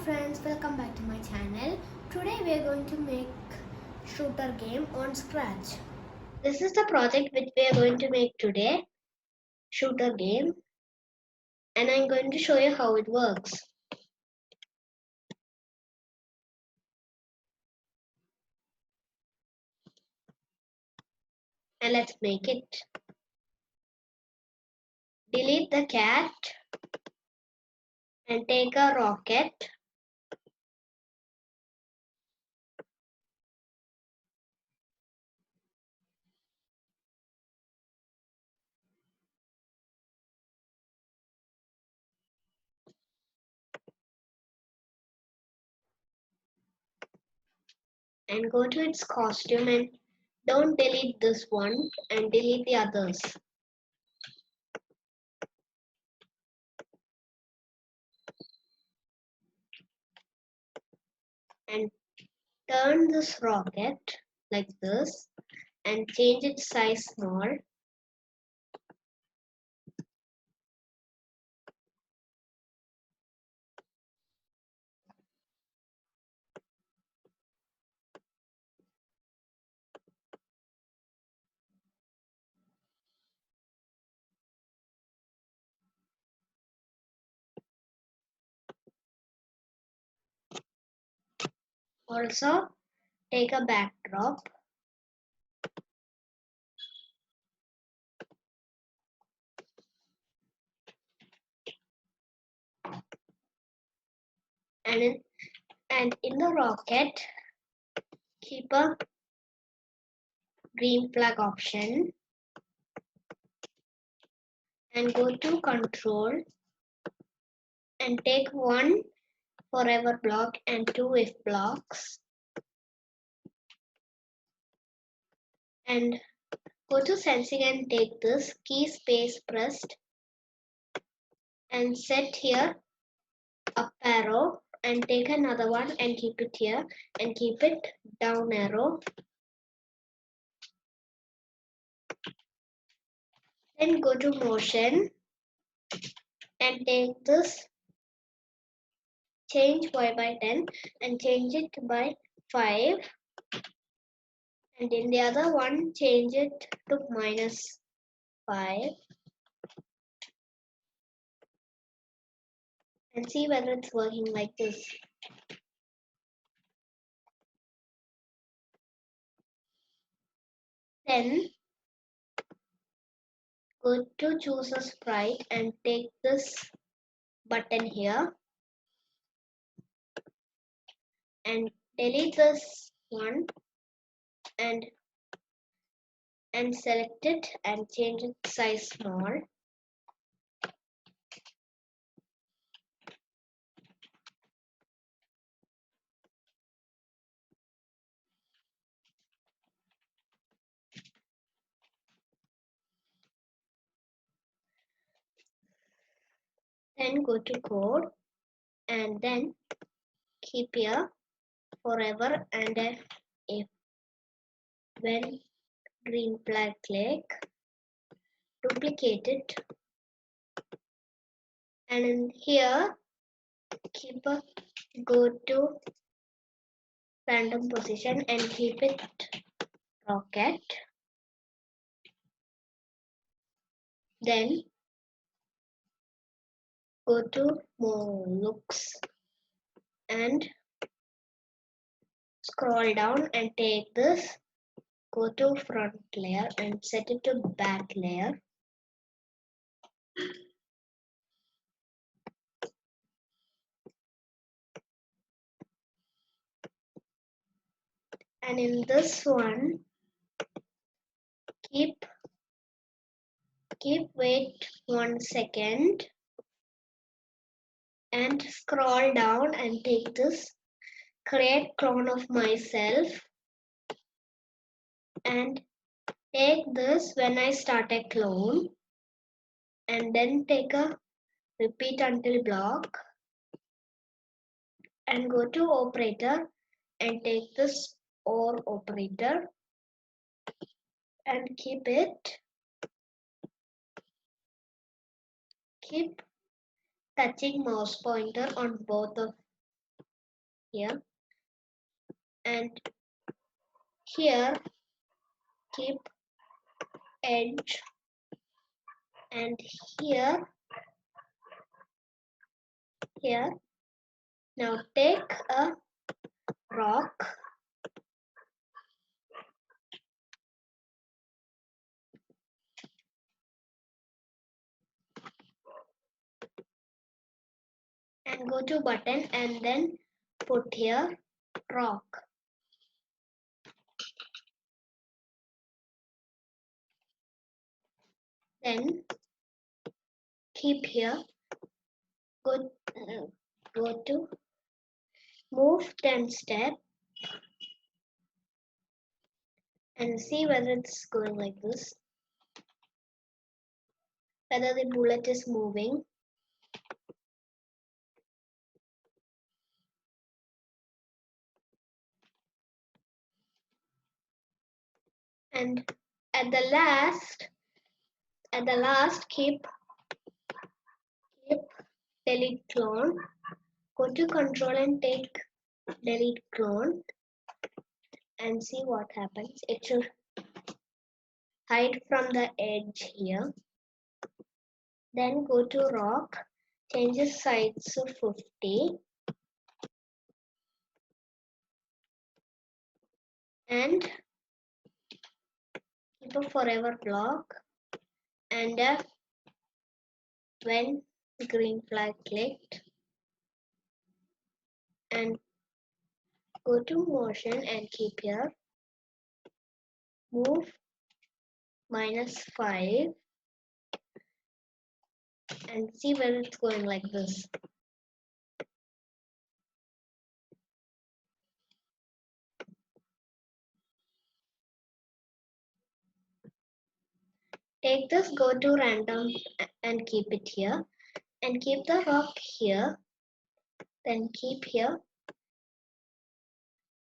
friends, welcome back to my channel. Today we are going to make shooter game on Scratch. This is the project which we are going to make today, shooter game, and I'm going to show you how it works. And let's make it. Delete the cat and take a rocket. And go to its costume and don't delete this one and delete the others. And turn this rocket like this and change its size small. Also, take a backdrop and in the rocket, keep a green flag option and go to control and take one forever block and two if blocks and go to sensing and take this key space pressed and set here up arrow and take another one and keep it here and keep it down arrow. Then go to motion and take this, change y by 10 and change it by 5, and in the other one change it to -5 and see whether it's working like this. Then go to choose a sprite and take this button here and delete this one and select it and change its size small. Then go to code and then keep here forever and if when green flag click, duplicate it and in here keep a go to random position and keep it rocket. Then go to more looks and scroll down and take this, go to front layer and set it to back layer. And in this one, keep wait 1 second and scroll down and take this, create clone of myself and take this when I start a clone and then take a repeat until block and go to operator and take this OR operator and keep touching mouse pointer on both of here, and here keep edge, and here. Now take a rock and go to button and then put here rock. Then keep here, go to move 10 step and see whether it's going like this, whether the bullet is moving. And at the last keep delete clone. Go to control and take delete clone and see what happens. It should hide from the edge here. Then go to rock, change the size to 50 and keep a forever block, and when green flag clicked, and go to motion and keep here, move -5 and see where it's going like this. Take this, go to random and keep it here, and keep the rock here, then keep here,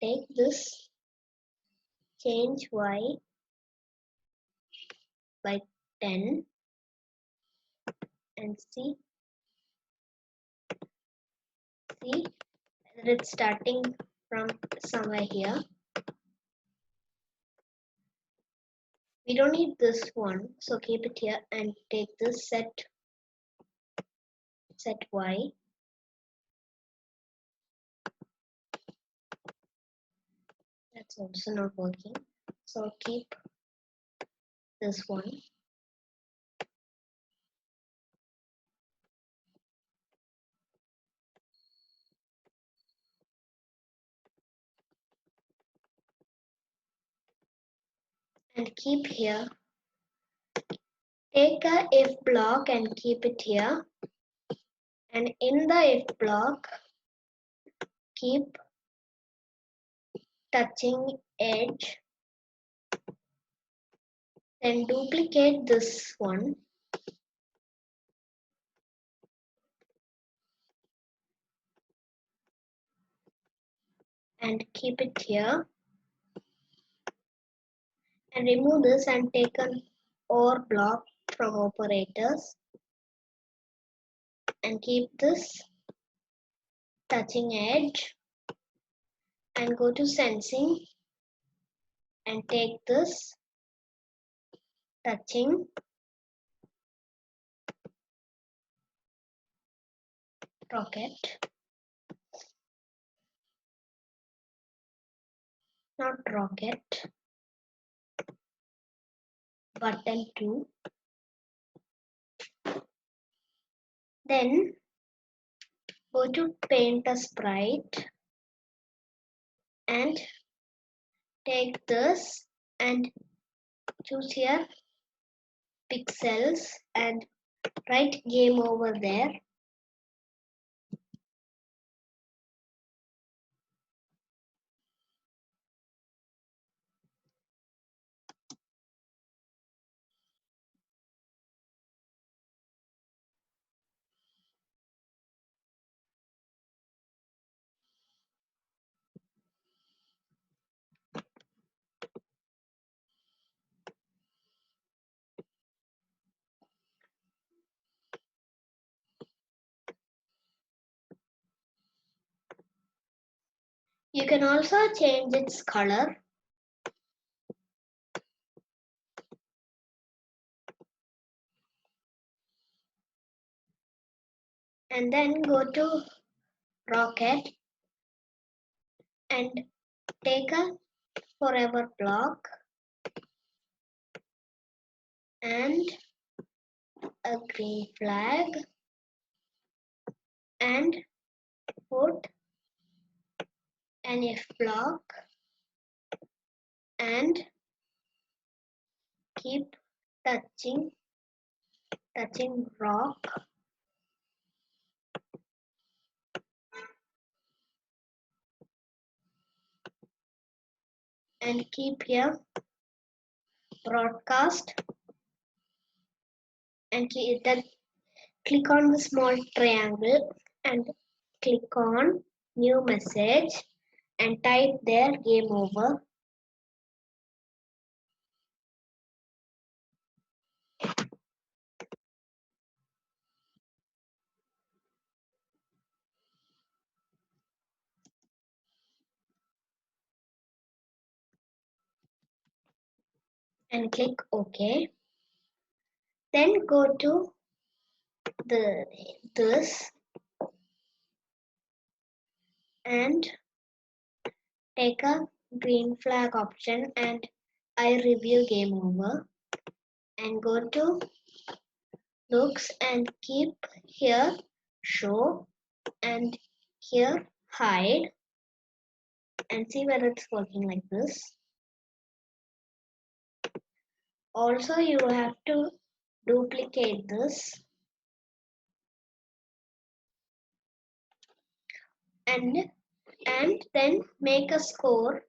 take this, change Y by 10 and see whether it's starting from somewhere here. We don't need this one, so keep it here and take this set Y. That's also not working, so keep this one. And keep here. Take a if block and keep it here. And in the if block, keep touching edge. Then duplicate this one. And keep it here. And remove this and take an OR block from operators. And keep this touching edge. And go to sensing. And take this touching rocket, not rocket, button 2. Then go to paint a sprite and take this and choose here pixels and write game over there. can also change its color. And then go to rocket and take a forever block and a green flag and put an F block and keep touching rock and keep here broadcast and click on the small triangle and click on new message and type there game over. And click OK. Then go to this and take a green flag option and I review game over and go to looks and keep here show and here hide and see whether it's working like this. Also you have to duplicate this and then make a score.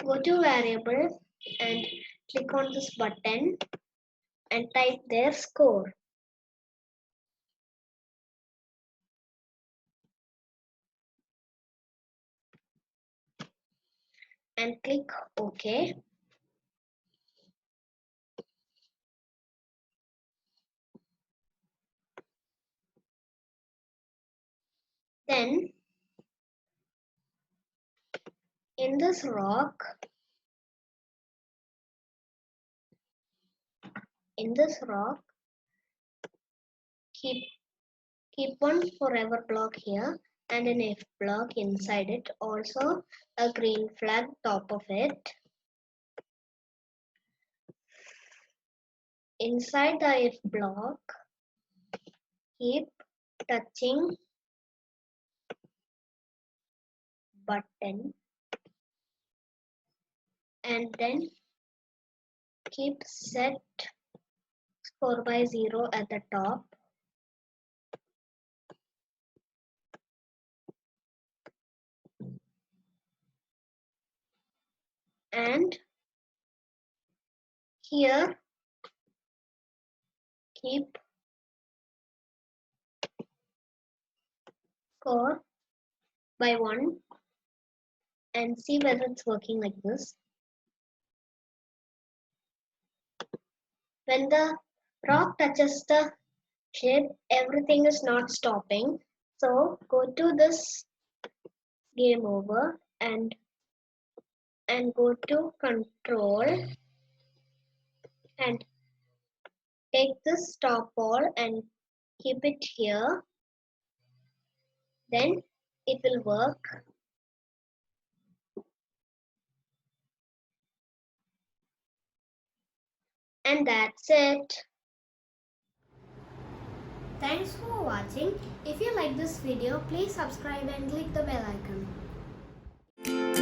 Go to variable and click on this button and type their score. And click OK. Then in this rock, keep one forever block here and an F block inside it, also a green flag top of it. Inside the F block, keep touching button and then keep set score by 0 at the top and here keep score by 1 and see whether it's working like this. When the rock touches the shape, everything is not stopping. So go to this game over and go to control and take this stop all and keep it here. Then it will work. And that's it. Thanks for watching. If you like this video, please subscribe and click the bell icon.